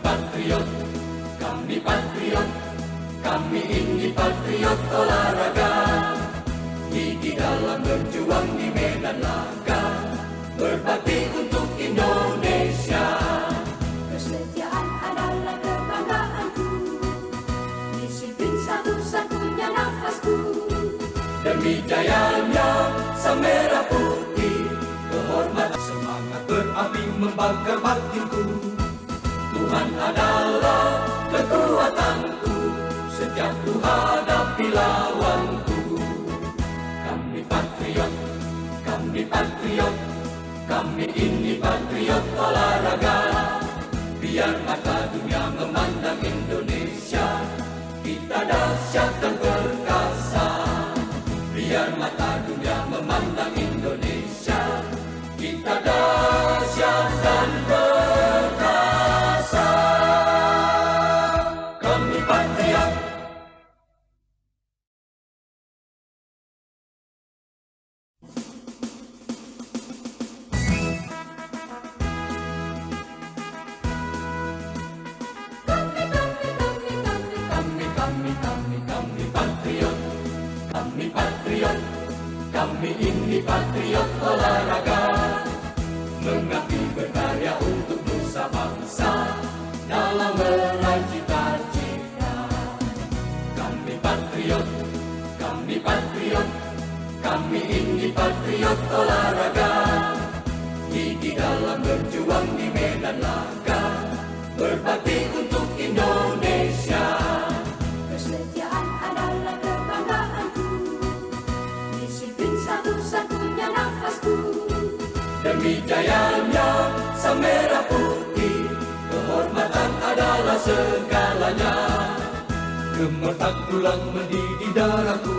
patriot, kami ini patriot olahraga. Gigi dalam berjuang di medan laga, berbakti untuk Indonesia. Kesetiaan adalah kebanggaanku, disiplin satu-satunya nafasku. Demi jayanya sang merah putih, kehormatan semangat berapi membakar batinku. Tuhan adalah kekuatanku, setiap ku hadapi lawanku. Kami ini patriot olahraga. Biar mata dunia memandang Indonesia, kita dahsyat dan perkasa. Biar mata dunia memandang Indonesia, kita dahsyat dan perkasa. Kami patriot. Kami ini patriot olahraga, mengabdi berkarya untuk nusa bangsa dalam meraih cita-cita. Kami patriot, kami ini patriot olahraga. Gigi dalam berjuang di medan laga, berbakti untuk Indonesia. Kesetiaan adalah kebanggaanku, disiplin satu-satunya nafasku. Demi jayanya sang merah putih, kehormatan adalah segalanya. Gemetar tulang mendidih darahku,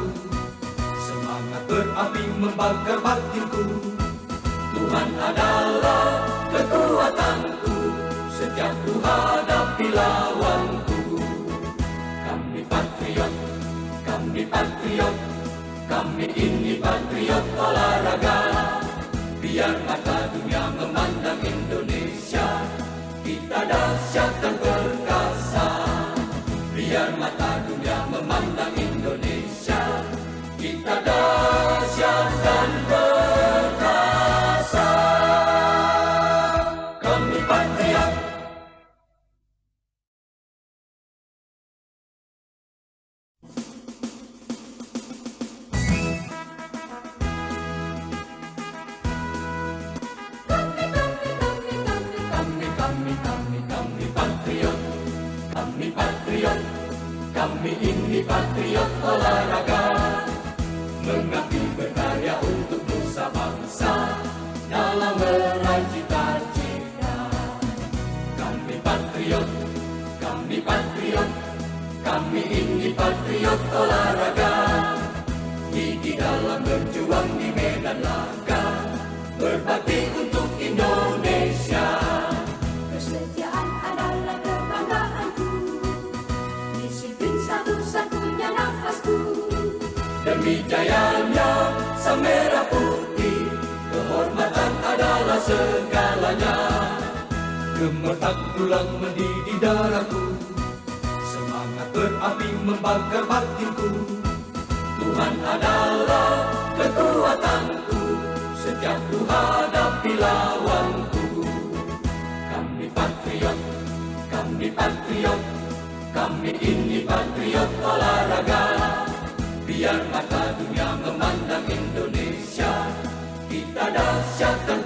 semangat berapi membakar batinku. Tuhan adalah kekuatanku, setiap ku hadapi lawanku. Kami ini patriot olahraga. Biar mata dunia memandang Indonesia, kita dahsyat dan perkasa. Biar mata dunia memandang Indonesia, kita dahsyat dan perkasa. Kami patriot. Kami ini patriot olahraga, mengabdi berkarya untuk nusa bangsa dalam meraih cita-cita. Kami patriot, kami ini patriot olahraga. Gigi dalam berjuang di medan laga, berbakti untuk Indonesia. Kesetiaan adalah kebanggaanku, disiplin satu-satunya nafasku. Demi jayanya sang merah putih, kehormatan adalah segalanya. Gemetar tulang mendidih darahku, semangat berapi membakar batinku. Tuhan adalah kekuatanku, setiap ku hadapi lawanku. Kami ini patriot olahraga. Biar mata dunia memandang Indonesia, kita dahsyat dan